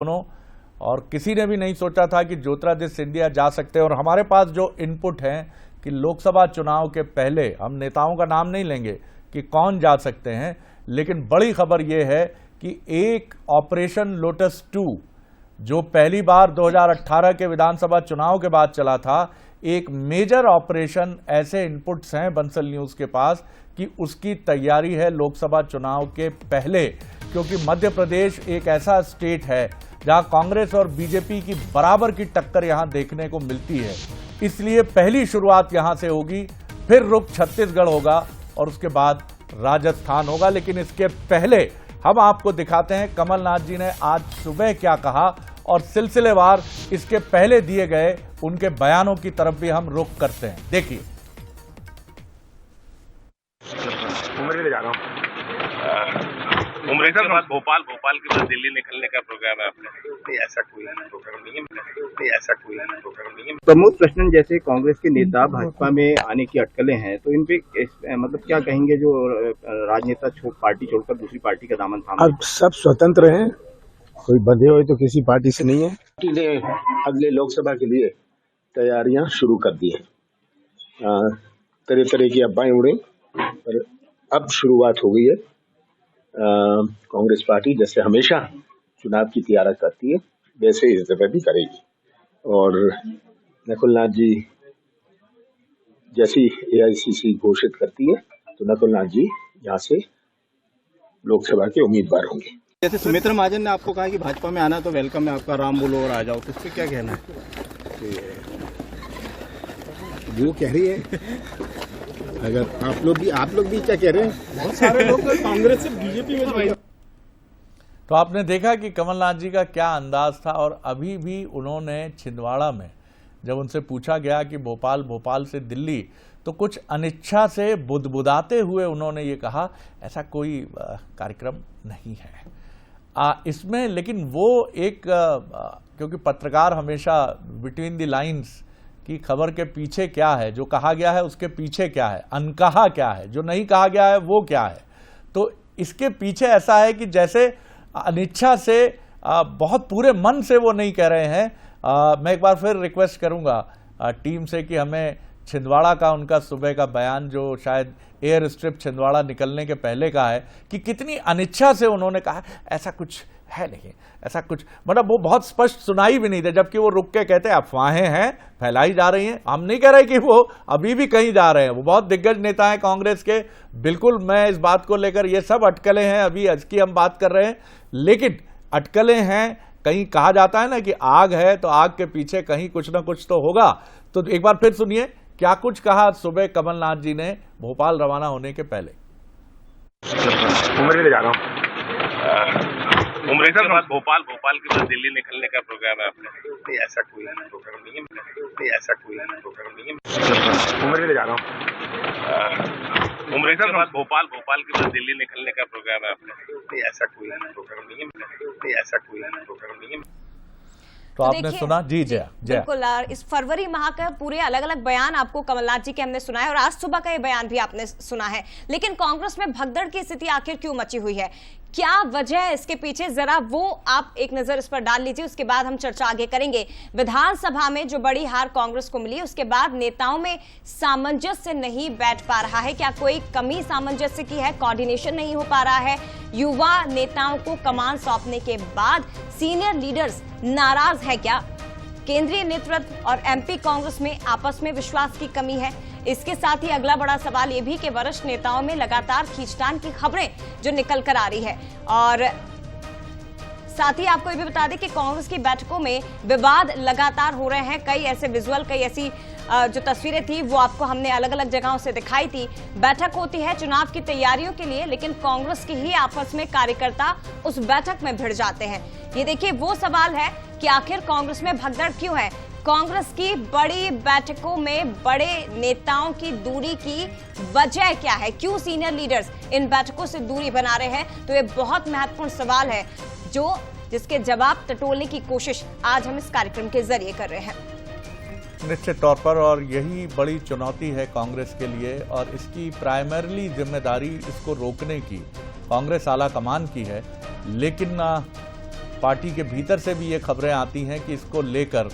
दोनों, और किसी ने भी नहीं सोचा था कि ज्योतिरादित्य सिंधिया जा सकते हैं। और हमारे पास जो इनपुट हैं कि लोकसभा चुनाव के पहले, हम नेताओं का नाम नहीं लेंगे कि कौन जा सकते हैं, लेकिन बड़ी खबर यह है कि एक ऑपरेशन लोटस 2 जो पहली बार 2018 के विधानसभा चुनाव के बाद चला था, एक मेजर ऑपरेशन, ऐसे इनपुट्स हैं बंसल न्यूज के पास कि उसकी तैयारी है लोकसभा चुनाव के पहले, क्योंकि मध्य प्रदेश एक ऐसा स्टेट है जहां कांग्रेस और बीजेपी की बराबर की टक्कर यहां देखने को मिलती है। इसलिए पहली शुरुआत यहां से होगी, फिर रुख छत्तीसगढ़ होगा और उसके बाद राजस्थान होगा। लेकिन इसके पहले हम आपको दिखाते हैं कमलनाथ जी ने आज सुबह क्या कहा, और सिलसिलेवार इसके पहले दिए गए उनके बयानों की तरफ भी हम रुख करते हैं। देखिए, उमरी जा रहा हूँ। उमरी के बाद भोपाल के बाद दिल्ली निकलने का प्रोग्राम है आपका? नहीं, ऐसा कोई प्रोग्राम नहीं है। प्रमोद कृष्णन जैसे कांग्रेस के नेता भाजपा में आने की अटकलें हैं, तो इन पे मतलब क्या कहेंगे जो राजनेता पार्टी छोड़कर दूसरी पार्टी का दामन थामा? अब सब स्वतंत्र हैं, कोई बंधे हुए तो किसी पार्टी से नहीं है। पार्टी ने अगले लोकसभा के लिए तैयारियां शुरू कर दी हैं। तरह तरह की अफवाहें उड़ी, पर अब शुरुआत हो गई है। कांग्रेस पार्टी जैसे हमेशा चुनाव की तैयारी करती है, वैसे इस दफे भी करेगी। और नकुलनाथ जी जैसी एआईसीसी घोषित करती है, तो नकुलनाथ जी यहाँ से लोकसभा के उम्मीदवार होंगे। जैसे सुमित्रा महाजन ने आपको कहा कि भाजपा में आना तो वेलकम है आपका, राम बोलो और आ जाओ, तो इस पे क्या कहना है? वो कह रही है, अगर आप लोग भी क्या कह रहे हैं? बहुत सारे लोग कांग्रेस से बीजेपी में ज्वाइन। तो आपने देखा कि कमलनाथ जी का क्या अंदाज था। और अभी भी उन्होंने छिंदवाड़ा में जब उनसे पूछा गया कि भोपाल से दिल्ली, तो कुछ अनिच्छा से बुदबुदाते हुए उन्होंने ये कहा ऐसा कोई कार्यक्रम नहीं है इसमें। लेकिन वो एक क्योंकि पत्रकार हमेशा बिटवीन द लाइन्स की खबर के पीछे क्या है, जो कहा गया है उसके पीछे क्या है, अनकहा क्या है, जो नहीं कहा गया है वो क्या है, तो इसके पीछे ऐसा है कि जैसे अनिच्छा से बहुत पूरे मन से वो नहीं कह रहे हैं। मैं एक बार फिर रिक्वेस्ट करूंगा टीम से कि हमें छिंदवाड़ा का उनका सुबह का बयान, जो शायद एयर स्ट्रिप छिंदवाड़ा निकलने के पहले का है, कि कितनी अनिच्छा से उन्होंने कहा ऐसा कुछ है नहीं, ऐसा कुछ, मतलब वो बहुत स्पष्ट सुनाई भी नहीं थे, जबकि वो रुक के कहते अफवाहें हैं फैलाई जा रही हैं। हम नहीं कह रहे कि वो अभी भी कहीं जा रहे हैं, वो बहुत दिग्गज नेता हैं कांग्रेस के, बिल्कुल मैं इस बात को लेकर, ये सब अटकलें हैं, अभी आज की हम बात कर रहे हैं, लेकिन अटकलें हैं। कहीं कहा जाता है ना कि आग है तो आग के पीछे कहीं कुछ ना कुछ तो होगा। तो एक बार फिर सुनिए क्या कुछ कहा सुबह कमलनाथ जी ने भोपाल रवाना होने के पहले। उमरी जा रहा हूँ। उमरी के बाद भोपाल के बाद दिल्ली निकलने का प्रोग्राम है आपका? नहीं, ऐसा कोई प्रोग्राम नहीं है। उमरी जा रहा हूँ। उमरी के बाद भोपाल के बाद दिल्ली निकलने का प्रोग्राम है आपका? नहीं, ऐसा कोई प्रोग्राम नहीं है। तो आपने सुना जी? जया बिल्कुल, इस फरवरी माह का पूरे अलग अलग बयान आपको कमलनाथ जी के हमने सुना है, और आज सुबह का ये बयान भी आपने सुना है। लेकिन कांग्रेस में भगदड़ की स्थिति आखिर क्यों मची हुई है, क्या वजह है इसके पीछे, जरा वो आप एक नजर इस पर डाल लीजिए, उसके बाद हम चर्चा आगे करेंगे। विधानसभा में जो बड़ी हार कांग्रेस को मिली, उसके बाद नेताओं में सामंजस्य नहीं बैठ पा रहा है। क्या कोई कमी सामंजस्य की है, कोऑर्डिनेशन नहीं हो पा रहा है? युवा नेताओं को कमान सौंपने के बाद सीनियर लीडर्स नाराज है क्या? केंद्रीय नेतृत्व और एमपी कांग्रेस में आपस में विश्वास की कमी है? इसके साथ ही अगला बड़ा सवाल यह भी कि वरिष्ठ नेताओं में लगातार खींचतान की खबरें जो निकल कर आ रही है, और साथ ही आपको ये भी बता दें कि कांग्रेस की बैठकों में विवाद लगातार हो रहे हैं। कई ऐसे विजुअल, कई ऐसी जो तस्वीरें थी वो आपको हमने अलग अलग जगहों से दिखाई थी। बैठक होती है चुनाव की तैयारियों के लिए, लेकिन कांग्रेस के ही आपस में कार्यकर्ता उस बैठक में भिड़ जाते हैं। ये देखिए वो सवाल है कि आखिर कांग्रेस में भगदड़ क्यों है? कांग्रेस की बड़ी बैठकों में बड़े नेताओं की दूरी की वजह क्या है? क्यों सीनियर लीडर्स इन बैठकों से दूरी बना रहे हैं? तो ये बहुत महत्वपूर्ण सवाल है जिसके जवाब टटोलने की कोशिश आज हम इस कार्यक्रम के जरिए कर रहे हैं। निश्चित तौर पर, और यही बड़ी चुनौती है कांग्रेस के लिए, और इसकी प्राइमरीली जिम्मेदारी इसको रोकने की कांग्रेस आला कमान की है। लेकिन पार्टी के भीतर से भी ये खबरें आती हैं कि इसको लेकर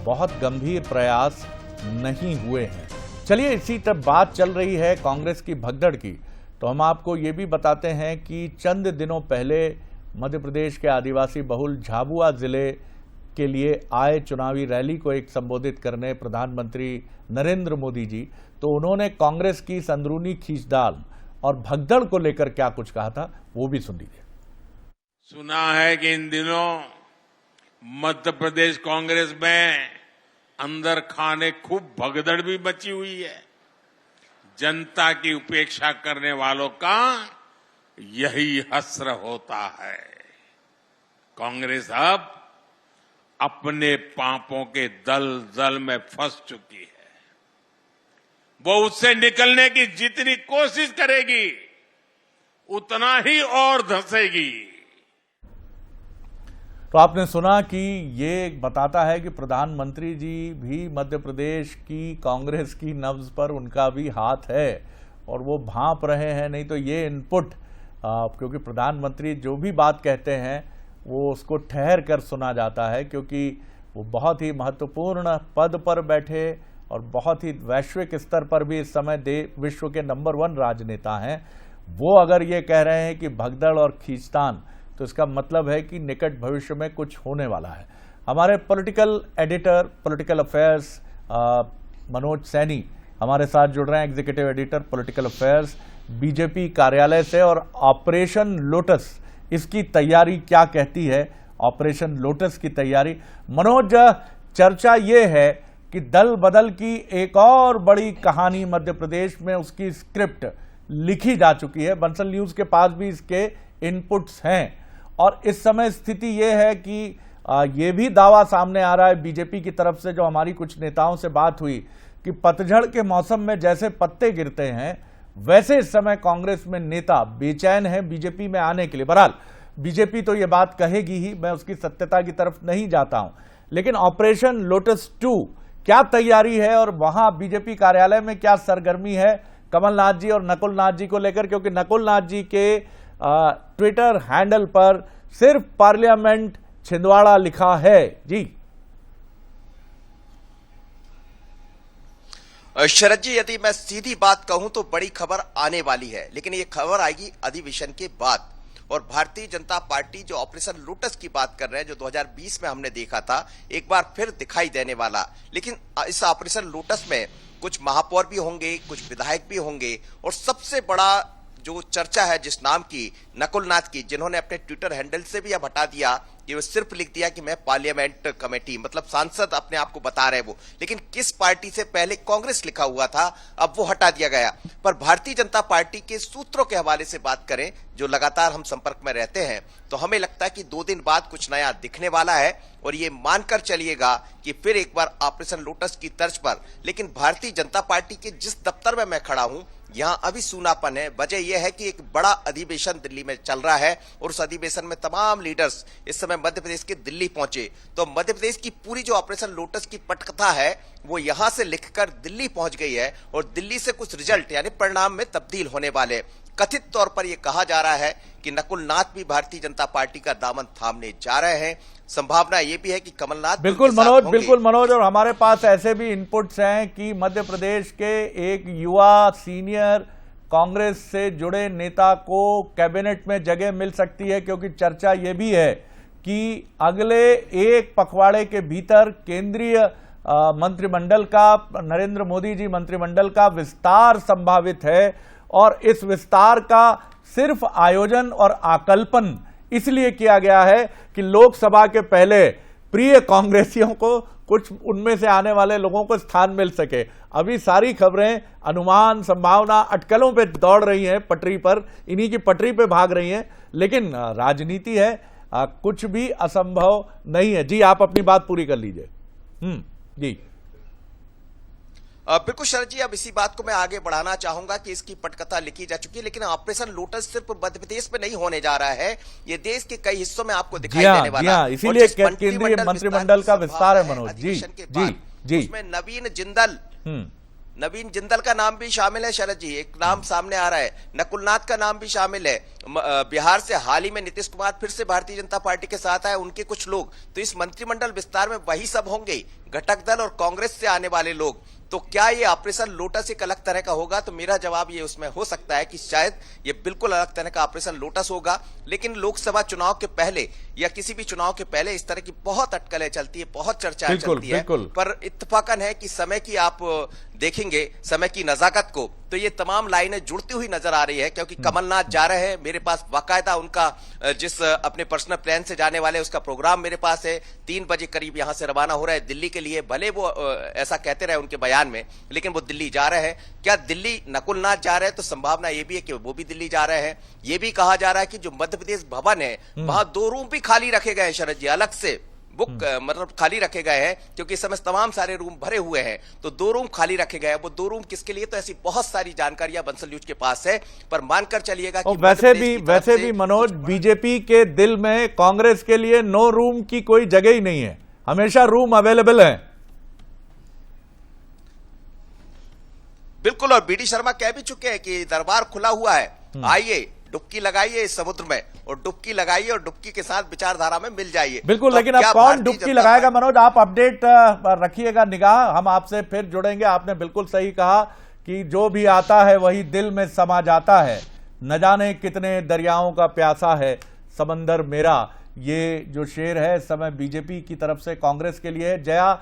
बहुत गंभीर प्रयास नहीं हुए हैं। चलिए, इसी तरह बात चल रही है कांग्रेस की भगदड़ की, तो हम आपको ये भी बताते हैं कि चंद दिनों पहले मध्य प्रदेश के आदिवासी बहुल झाबुआ जिले के लिए आए चुनावी रैली को एक संबोधित करने प्रधानमंत्री नरेंद्र मोदी जी, तो उन्होंने कांग्रेस की इस अंदरूनी खींचतान और भगदड़ को लेकर क्या कुछ कहा था, वो भी सुन लीजिए। सुना है कि इन दिनों मध्य प्रदेश कांग्रेस में अंदर खाने खूब भगदड़ भी मची हुई है। जनता की उपेक्षा करने वालों का यही हश्र होता है। कांग्रेस अब अपने पापों के दलदल में फंस चुकी है। वो उससे निकलने की जितनी कोशिश करेगी उतना ही और धंसेगी। तो आपने सुना कि ये बताता है कि प्रधानमंत्री जी भी मध्य प्रदेश की कांग्रेस की नब्ज पर उनका भी हाथ है और वो भांप रहे हैं। नहीं तो ये इनपुट, क्योंकि प्रधानमंत्री जो भी बात कहते हैं वो उसको ठहर कर सुना जाता है, क्योंकि वो बहुत ही महत्वपूर्ण पद पर बैठे और बहुत ही वैश्विक स्तर पर भी इस समय विश्व के नंबर 1 राजनेता हैं। वो अगर ये कह रहे हैं कि भगदड़ और खींचतान, तो इसका मतलब है कि निकट भविष्य में कुछ होने वाला है। हमारे political editor, political affairs Manoj Saini हमारे साथ जुड़ रहे हैं, executive editor political affairs BJP कार्यालय से। और ऑपरेशन लोटस, इसकी तैयारी क्या कहती है, ऑपरेशन लोटस की तैयारी। मनोज, चर्चा ये है कि दल बदल की एक और बड़ी कहानी मध्य प्रदेश में, उसकी स्क्रिप्ट लिखी जा चुकी है। बंसल न्यूज के पास भी इसके इनपुट्स हैं और इस समय स्थिति यह है कि ये भी दावा सामने आ रहा है बीजेपी की तरफ से, जो हमारी कुछ नेताओं से बात हुई, कि पतझड़ के मौसम में जैसे पत्ते गिरते हैं वैसे इस समय कांग्रेस में नेता बेचैन है बीजेपी में आने के लिए। बहरहाल बीजेपी तो ये बात कहेगी ही, मैं उसकी सत्यता की तरफ नहीं जाता हूं, लेकिन ऑपरेशन लोटस 2 क्या तैयारी है और वहां बीजेपी कार्यालय में क्या सरगर्मी है कमलनाथ जी और नकुल नाथ जी को लेकर, क्योंकि नकुल नाथ जी के ट्विटर हैंडल पर सिर्फ पार्लियामेंट छिंदवाड़ा लिखा है। जी शरद जी, यदि मैं सीधी बात कहूं तो बड़ी खबर आने वाली है, लेकिन ये खबर आएगी अधिवेशन के बाद। और भारतीय जनता पार्टी जो ऑपरेशन लोटस की बात कर रहे हैं, जो 2020 में हमने देखा था, एक बार फिर दिखाई देने वाला। लेकिन इस ऑपरेशन लोटस में कुछ महापौर भी होंगे, कुछ विधायक भी होंगे, और सबसे बड़ा जो चर्चा है जिस नाम की, नकुल नाथ की, जिन्होंने अपने ट्विटर हैंडल से भी अब हटा दिया कि वो सिर्फ लिख दिया कि मैं पार्लियामेंट कमेटी, मतलब सांसद अपने आप को बता रहे वो, लेकिन किस पार्टी से पहले कांग्रेस लिखा हुआ था, अब वो हटा दिया गया। पर भारतीय जनता पार्टी के सूत्रों के हवाले से बात करें, जो लगातार हम संपर्क में रहते हैं, तो हमें लगता है कि 2 दिन बाद कुछ नया दिखने वाला है। और ये मानकर चलिएगा कि फिर एक बार ऑपरेशन लोटस की तर्ज पर, लेकिन भारतीय जनता पार्टी के जिस दफ्तर में मैं खड़ा हूं, यहां अभी सूनापन है। वजह यह है कि एक बड़ा अधिवेशन दिल्ली में चल रहा है और उस अधिवेशन में तमाम लीडर्स इस समय मध्य प्रदेश के दिल्ली पहुंचे। तो मध्य प्रदेश की पूरी जो ऑपरेशन लोटस की पटकथा है वो यहां से लिखकर दिल्ली पहुंच गई है और दिल्ली से कुछ रिजल्ट यानी परिणाम में तब्दील होने वाले। कथित तौर पर यह कहा जा रहा है कि नकुल नाथ भी भारतीय जनता पार्टी का दामन थामने जा रहे हैं। संभावना यह भी है कि कमलनाथ बिल्कुल मनोज, और हमारे पास ऐसे भी इनपुट्स हैं कि मध्य प्रदेश के एक युवा सीनियर कांग्रेस से जुड़े नेता को कैबिनेट में जगह मिल सकती है, क्योंकि चर्चा यह भी है कि अगले एक पखवाड़े के भीतर केंद्रीय मंत्रिमंडल का, नरेंद्र मोदी जी मंत्रिमंडल का विस्तार संभावित है। और इस विस्तार का सिर्फ आयोजन और आकल्पन इसलिए किया गया है कि लोकसभा के पहले प्रिय कांग्रेसियों को, कुछ उनमें से आने वाले लोगों को स्थान मिल सके। अभी सारी खबरें अनुमान, संभावना, अटकलों पे दौड़ रही हैं, पटरी पर, इन्हीं की पटरी पे भाग रही हैं, लेकिन राजनीति है, कुछ भी असंभव नहीं है। जी आप अपनी बात पूरी कर लीजिए। जी बिल्कुल शरद जी, अब इसी बात को मैं आगे बढ़ाना चाहूंगा कि इसकी पटकथा लिखी जा चुकी है, लेकिन ऑपरेशन लोटस सिर्फ मध्य प्रदेश में नहीं होने जा रहा है, ये देश के कई हिस्सों में आपको दिखाई देने वाला है। इसीलिए केंद्रीय मंत्रिमंडल का विस्तार है मनोज। जी जी जी, उसमें नवीन जिंदल नवीन जिंदल का नाम भी शामिल है शरद जी, एक नाम सामने आ रहा है, नकुलनाथ का नाम भी शामिल है। बिहार से हाल ही में नीतीश कुमार फिर से भारतीय जनता पार्टी के साथ आए, उनके कुछ लोग। तो इस मंत्रिमंडल विस्तार में वही सब होंगे, घटक दल और कांग्रेस से आने वाले लोग। तो क्या ये ऑपरेशन लोटस एक अलग तरह का होगा? तो मेरा जवाब ये उसमें हो सकता है कि शायद ये बिल्कुल अलग तरह का ऑपरेशन लोटस होगा। लेकिन लोकसभा चुनाव के पहले या किसी भी चुनाव के पहले इस तरह की बहुत अटकलें चलती है, बहुत चर्चाएं चलती है। पर इत्तेफाकन है कि समय की आप देखेंगे, समय की नजाकत को, तो ये तमाम लाइनें जुड़ती हुई नजर आ रही है। क्योंकि कमलनाथ जा रहे हैं, मेरे पास बाकायदा उनका जिस अपने पर्सनल प्लान से जाने वाले उसका प्रोग्राम मेरे पास है। 3 बजे करीब यहां से रवाना हो रहा है दिल्ली के लिए। भले वो ऐसा कहते रहे उनके बयान में, लेकिन वो दिल्ली जा रहे हैं। क्या दिल्ली नकुलनाथ जा रहे हैं? तो संभावना ये भी है कि वो भी दिल्ली जा रहे हैं। ये भी कहा जा रहा है कि जो मध्य प्रदेश भवन है वहां 2 रूम भी खाली रखे गए हैं शरद जी, अलग से बुक मतलब खाली रखे गए हैं, क्योंकि इस समय तमाम सारे रूम भरे हुए हैं। तो 2 रूम खाली रखे गए हैं। वो 2 रूम किसके लिए? तो ऐसी बहुत सारी जानकारियां बंसल न्यूज के पास है, पर मानकर चलिएगा कि वैसे भी मनोज, बीजेपी के दिल में कांग्रेस के लिए नो रूम की कोई जगह ही नहीं है, हमेशा रूम अवेलेबल है। बिल्कुल, और बीडी शर्मा कह भी चुके हैं कि दरबार खुला हुआ है, आइए डुबकी लगाइए इस समुद्र में, और डुबकी लगाइए और डुबकी के साथ विचारधारा में मिल जाइए। बिल्कुल, तो लेकिन अब कौन डुबकी लगाएगा मनोज, आप अपडेट रखिएगा निगाह, हम आपसे फिर जुड़ेंगे। आपने बिल्कुल सही कहा कि जो भी आता है वही दिल में समा जाता है। न जाने कितने दरियाओं का प्यासा है समंदर मेरा, ये जो शेर है इस समय बीजेपी की तरफ से कांग्रेस के लिए। जया